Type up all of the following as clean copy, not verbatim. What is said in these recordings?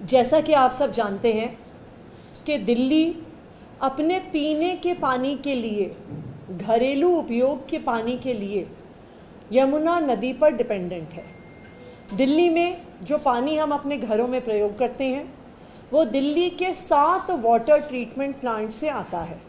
जैसा कि आप सब जानते हैं कि दिल्ली अपने पीने के पानी के लिए, घरेलू उपयोग के पानी के लिए यमुना नदी पर डिपेंडेंट है। दिल्ली में जो पानी हम अपने घरों में प्रयोग करते हैं वो दिल्ली के 7 वाटर ट्रीटमेंट प्लांट से आता है।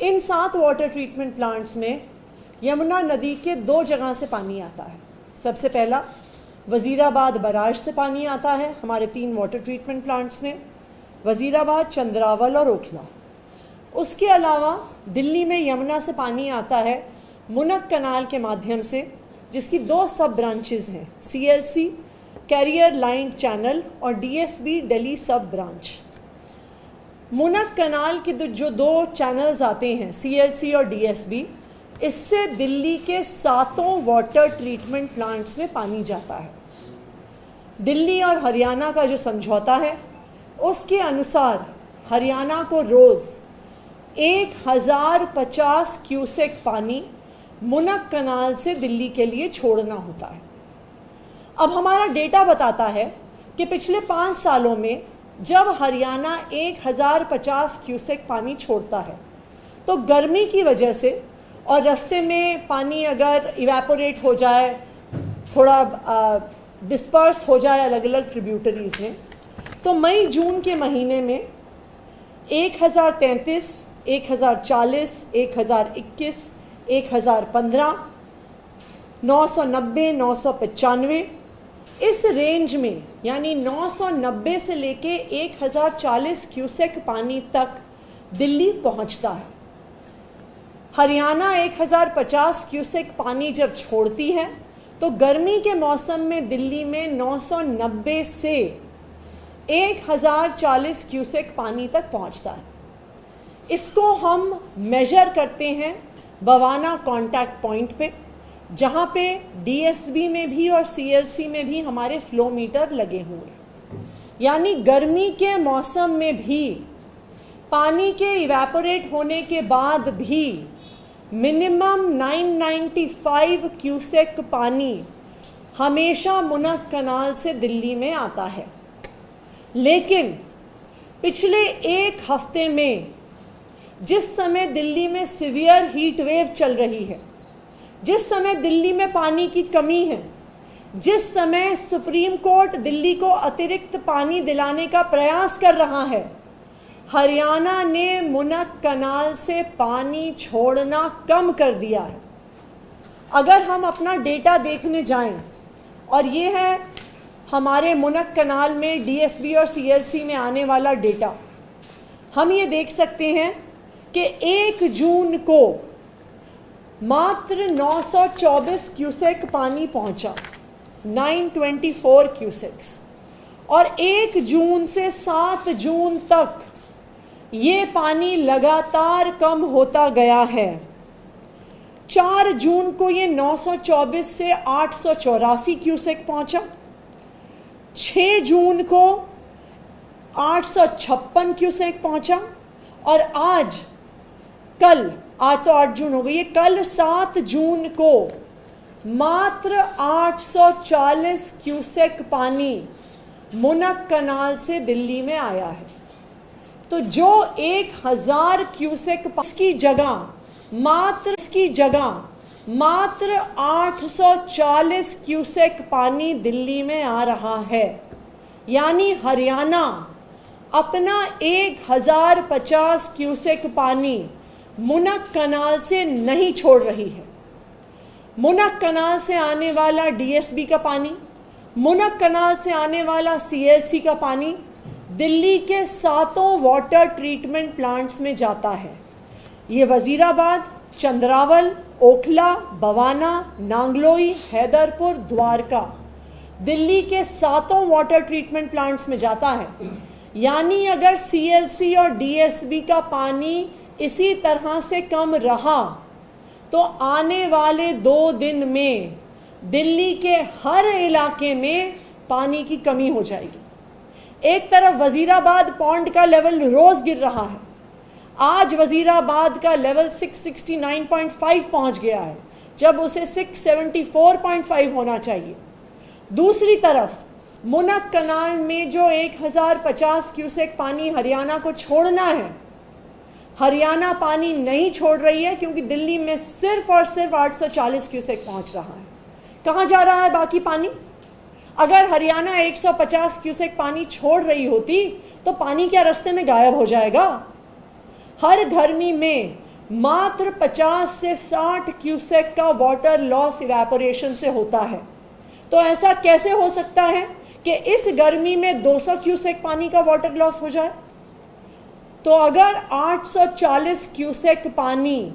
इन 7 वाटर ट्रीटमेंट प्लांट्स में यमुना नदी के 2 जगह से पानी आता है। सबसे पहला वज़ीराबाद बराज से पानी आता है हमारे 3 वाटर ट्रीटमेंट प्लांट्स में, वज़ीराबाद, चंद्रावल और ओखला। उसके अलावा दिल्ली में यमुना से पानी आता है मुनक कनाल के माध्यम से, जिसकी 2 सब ब्रांचेज़ हैं, CLC कैरियर लाइन चैनल और DSB दिल्ली सब ब्रांच। मुनक कनाल के जो 2 चैनल्स आते हैं, CLC और DSB, इससे दिल्ली के 7 वाटर ट्रीटमेंट प्लांट्स में पानी जाता है। दिल्ली और हरियाणा का जो समझौता है उसके अनुसार हरियाणा को रोज़ 1050 क्यूसेक पानी मुनक कनाल से दिल्ली के लिए छोड़ना होता है। अब हमारा डेटा बताता है कि पिछले 5 सालों में जब हरियाणा 1050 क्यूसेक पानी छोड़ता है तो गर्मी की वजह से और रास्ते में पानी अगर इवेपोरेट हो जाए, थोड़ा डिस्पर्स हो जाए अलग अलग ट्रिब्यूटरीज़ में, तो मई जून के महीने में 1033, 1040, 1021, 1015, 990, 995, इस रेंज में यानी 990 से लेके 1040 क्यूसेक पानी तक दिल्ली पहुंचता है। हरियाणा 1050 क्यूसेक पानी जब छोड़ती है तो गर्मी के मौसम में दिल्ली में 990 से 1040 क्यूसेक पानी तक पहुंचता है। इसको हम मेजर करते हैं बवाना कांटेक्ट पॉइंट पे, जहां पे DSB में भी और CLC में भी हमारे फ्लो मीटर लगे हुए हैं। यानी गर्मी के मौसम में भी पानी के इवेपोरेट होने के बाद भी मिनिमम 995 क्यूसेक पानी हमेशा मुनक कनाल से दिल्ली में आता है। लेकिन पिछले 1 हफ्ते में जिस समय दिल्ली में सीवियर हीट वेव चल रही है, जिस समय दिल्ली में पानी की कमी है, जिस समय सुप्रीम कोर्ट दिल्ली को अतिरिक्त पानी दिलाने का प्रयास कर रहा है, हरियाणा ने मुनक कनाल से पानी छोड़ना कम कर दिया है। अगर हम अपना डेटा देखने जाएं, और ये है हमारे मुनक कनाल में DSB और CLC में आने वाला डेटा, हम ये देख सकते हैं कि 1 जून को मात्र 924 क्यूसेक पानी पहुंचा, 924 क्यूसेक्स, और 1 जून से 7 जून तक ये पानी लगातार कम होता गया है। 4 जून को ये 924 से 884 क्यूसेक पहुंचा, 6 जून को 856 क्यूसेक पहुंचा, और आज तो 8 जून हो गई है, कल 7 जून को मात्र 840 क्यूसेक पानी मुनक कनाल से दिल्ली में आया है। तो जो 1000 क्यूसेक की जगह मात्र 840 क्यूसेक पानी दिल्ली में आ रहा है। यानी हरियाणा अपना 1050 क्यूसेक पानी मुनक कनाल से नहीं छोड़ रही है। मुनक कनाल से आने वाला DSB का पानी, मुनक कनाल से आने वाला CLC का पानी दिल्ली के 7 वाटर ट्रीटमेंट प्लांट्स में जाता है। ये वज़ीराबाद, चंद्रावल, ओखला, बवाना, नांगलोई, हैदरपुर, द्वारका, दिल्ली के 7 वाटर ट्रीटमेंट प्लांट्स में जाता है। यानी अगर CLC और DSB का पानी इसी तरह से कम रहा तो आने वाले 2 दिन में दिल्ली के हर इलाके में पानी की कमी हो जाएगी। एक तरफ वज़ीराबाद पॉन्ड का लेवल रोज़ गिर रहा है, आज वज़ीराबाद का लेवल 669.5 पहुंच गया है, जब उसे 674.5 होना चाहिए। दूसरी तरफ मुनक कनाल में जो 1050 क्यूसेक पानी हरियाणा को छोड़ना है, हरियाणा पानी नहीं छोड़ रही है क्योंकि दिल्ली में सिर्फ और सिर्फ 840 क्यूसेक पहुंच रहा है। कहाँ जा रहा है बाकी पानी? अगर हरियाणा 150 क्यूसेक पानी छोड़ रही होती तो पानी क्या रास्ते में गायब हो जाएगा? हर गर्मी में मात्र 50 से 60 क्यूसेक का वाटर लॉस इवेपोरेशन से होता है। तो ऐसा कैसे हो सकता है कि इस गर्मी में 200 क्यूसेक पानी का वाटर लॉस हो जाए? तो अगर 840 क्यूसेक पानी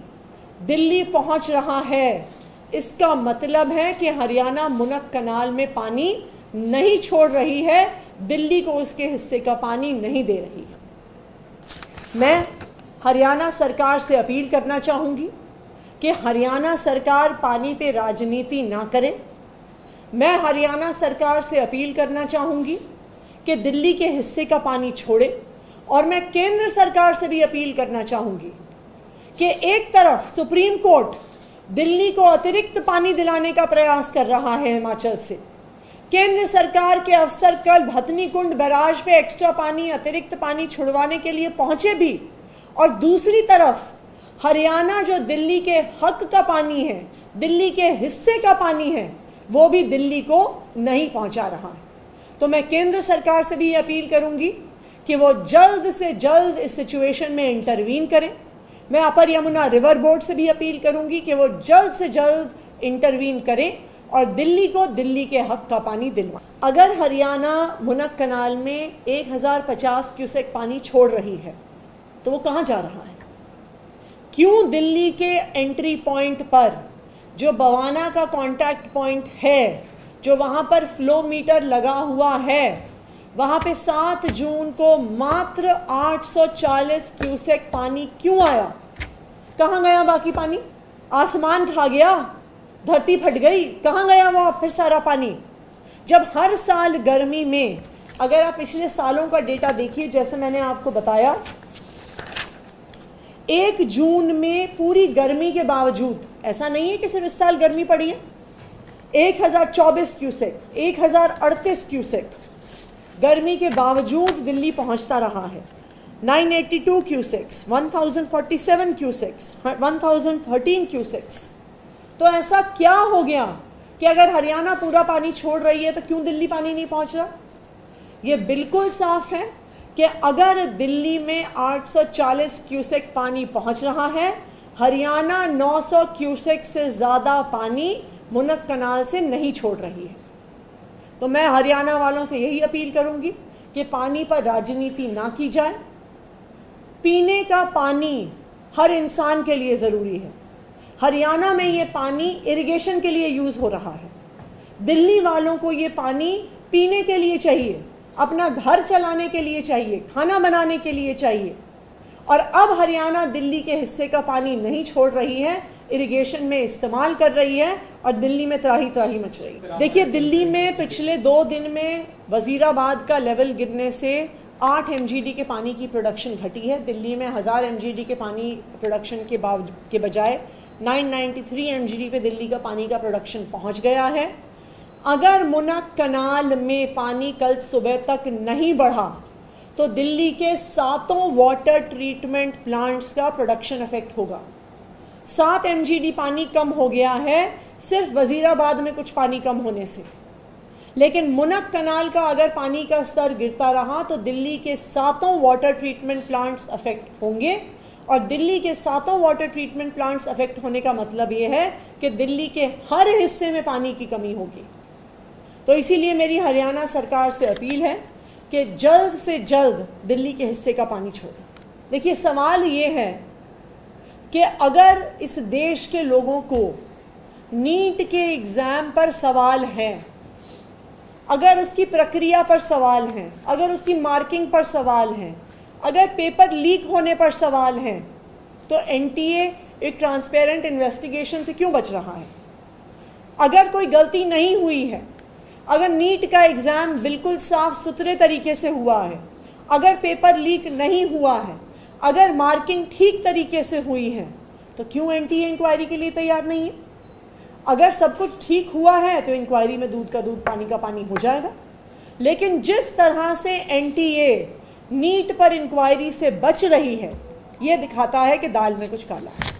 दिल्ली पहुंच रहा है, इसका मतलब है कि हरियाणा मुनक कनाल में पानी नहीं छोड़ रही है, दिल्ली को उसके हिस्से का पानी नहीं दे रही है। मैं हरियाणा सरकार से अपील करना चाहूँगी कि हरियाणा सरकार पानी पे राजनीति ना करे। मैं हरियाणा सरकार से अपील करना चाहूँगी कि दिल्ली के हिस्से का पानी छोड़े, और मैं केंद्र सरकार से भी अपील करना चाहूँगी कि एक तरफ सुप्रीम कोर्ट दिल्ली को अतिरिक्त पानी दिलाने का प्रयास कर रहा है हिमाचल से, केंद्र सरकार के अफसर कल भतनी कुंड बैराज पे एक्स्ट्रा पानी, अतिरिक्त पानी छुड़वाने के लिए पहुंचे भी, और दूसरी तरफ हरियाणा जो दिल्ली के हक का पानी है, दिल्ली के हिस्से का पानी है, वो भी दिल्ली को नहीं पहुंचा रहा है। तो मैं केंद्र सरकार से भी अपील करूंगी कि वो जल्द से जल्द इस सिचुएशन में इंटरवीन करें। मैं अपर यमुना रिवर बोर्ड से भी अपील करूंगी कि वो जल्द से जल्द इंटरवीन करें और दिल्ली को दिल्ली के हक का पानी दिलवाएं। अगर हरियाणा मुनक कनाल में 1050 क्यूसेक पानी छोड़ रही है तो वो कहाँ जा रहा है? क्यों दिल्ली के एंट्री पॉइंट पर जो बवाना का कॉन्टैक्ट पॉइंट है, जो वहाँ पर फ्लो मीटर लगा हुआ है, वहाँ पे 7 जून को मात्र 840 क्यूसेक पानी क्यों आया? कहाँ गया बाकी पानी? आसमान खा गया? धरती फट गई? कहाँ गया वो फिर सारा पानी? जब हर साल गर्मी में, अगर आप पिछले सालों का डेटा देखिए, जैसे मैंने आपको बताया, 1 जून में पूरी गर्मी के बावजूद, ऐसा नहीं है कि सिर्फ इस साल गर्मी पड़ी है, 1024 क्यूसेक, 1038 क्यूसेक गर्मी के बावजूद दिल्ली पहुंचता रहा है। 982 क्यूसेक्स, 1047 क्यूसेक्स, 1013 क्यूसेक्स। तो ऐसा क्या हो गया कि अगर हरियाणा पूरा पानी छोड़ रही है तो क्यों दिल्ली पानी नहीं पहुंच रहा? ये बिल्कुल साफ है कि अगर दिल्ली में 840 क्यूसेक पानी पहुंच रहा है, हरियाणा 900 क्यूसेक से ज़्यादा पानी मुनक कनाल से नहीं छोड़ रही है। तो मैं हरियाणा वालों से यही अपील करूंगी कि पानी पर राजनीति ना की जाए। पीने का पानी हर इंसान के लिए ज़रूरी है। हरियाणा में ये पानी इरिगेशन के लिए यूज़ हो रहा है। दिल्ली वालों को ये पानी पीने के लिए चाहिए, अपना घर चलाने के लिए चाहिए, खाना बनाने के लिए चाहिए। और अब हरियाणा दिल्ली के हिस्से का पानी नहीं छोड़ रही है, इरिगेशन में इस्तेमाल कर रही है, और दिल्ली में त्राही त्राही मच रही है। देखिए, दिल्ली में पिछले 2 दिन में वजीराबाद का लेवल गिरने से 8 MGD के पानी की प्रोडक्शन घटी है। दिल्ली में 1000 MGD के पानी प्रोडक्शन के बजाय 993 MGD पे दिल्ली का पानी का प्रोडक्शन पहुंच गया है। अगर मुनक कनाल में पानी कल सुबह तक नहीं बढ़ा तो दिल्ली के 7 वाटर ट्रीटमेंट प्लांट्स का प्रोडक्शन इफेक्ट होगा। 7 MGD पानी कम हो गया है सिर्फ वजीराबाद में कुछ पानी कम होने से। लेकिन मुनक कनाल का अगर पानी का स्तर गिरता रहा तो दिल्ली के 7 वाटर ट्रीटमेंट प्लांट्स अफेक्ट होंगे, और दिल्ली के 7 वाटर ट्रीटमेंट प्लांट्स अफेक्ट होने का मतलब ये है कि दिल्ली के हर हिस्से में पानी की कमी होगी। तो इसीलिए मेरी हरियाणा सरकार से अपील है कि जल्द से जल्द दिल्ली के हिस्से का पानी छोड़ें। देखिए, सवाल ये है कि अगर इस देश के लोगों को नीट के एग्ज़ाम पर सवाल है, अगर उसकी प्रक्रिया पर सवाल हैं, अगर उसकी मार्किंग पर सवाल हैं, अगर पेपर लीक होने पर सवाल हैं, तो NTA एक ट्रांसपेरेंट इन्वेस्टिगेशन से क्यों बच रहा है? अगर कोई गलती नहीं हुई है, अगर नीट का एग्ज़ाम बिल्कुल साफ सुथरे तरीके से हुआ है, अगर पेपर लीक नहीं हुआ है, अगर मार्किंग ठीक तरीके से हुई है, तो क्यों NTA इंक्वायरी के लिए तैयार नहीं है? अगर सब कुछ ठीक हुआ है तो इंक्वायरी में दूध का दूध पानी का पानी हो जाएगा। लेकिन जिस तरह से एनटीए नीट पर इंक्वायरी से बच रही है, ये दिखाता है कि दाल में कुछ काला है।